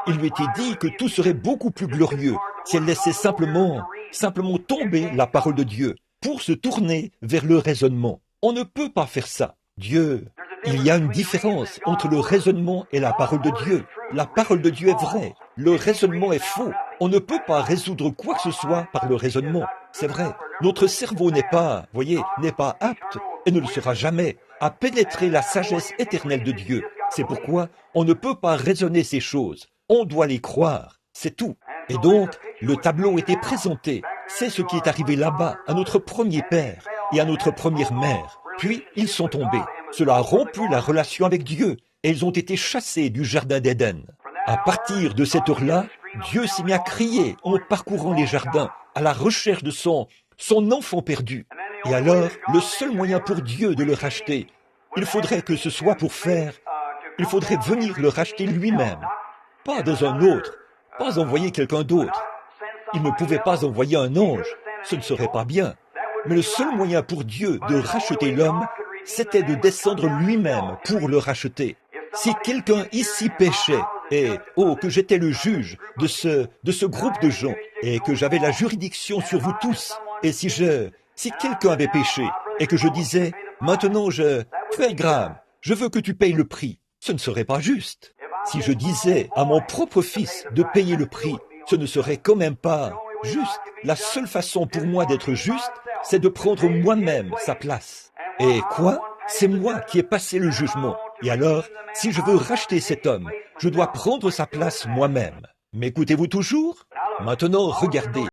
Il lui était dit que tout serait beaucoup plus glorieux si elle laissait simplement tomber la parole de Dieu pour se tourner vers le raisonnement. On ne peut pas faire ça. Il y a une différence entre le raisonnement et la parole de Dieu. La parole de Dieu est vraie, le raisonnement est faux. On ne peut pas résoudre quoi que ce soit par le raisonnement. C'est vrai, notre cerveau n'est pas apte, et ne le sera jamais, à pénétrer la sagesse éternelle de Dieu. C'est pourquoi on ne peut pas raisonner ces choses. On doit les croire, c'est tout. Et donc, le tableau était présenté. C'est ce qui est arrivé là-bas, à notre premier père et à notre première mère. Puis, ils sont tombés. Cela a rompu la relation avec Dieu, et ils ont été chassés du jardin d'Éden. À partir de cette heure-là, Dieu s'est mis à crier en parcourant les jardins, à la recherche de son enfant perdu. Et alors, le seul moyen pour Dieu de le racheter, il faudrait venir le racheter lui-même. Pas dans un autre, pas envoyer quelqu'un d'autre. Il ne pouvait pas envoyer un ange, ce ne serait pas bien. Mais le seul moyen pour Dieu de racheter l'homme, c'était de descendre lui-même pour le racheter. Si quelqu'un ici péchait, et que j'étais le juge de ce groupe de gens, et que j'avais la juridiction sur vous tous, et si quelqu'un avait péché, et que je disais, maintenant frère Graham, je veux que tu payes le prix, ce ne serait pas juste. Si je disais à mon propre fils de payer le prix, ce ne serait quand même pas juste. La seule façon pour moi d'être juste, c'est de prendre moi-même sa place. Et quoi? C'est moi qui ai passé le jugement. Et alors, si je veux racheter cet homme, je dois prendre sa place moi-même. M'écoutez-vous toujours? Maintenant, regardez.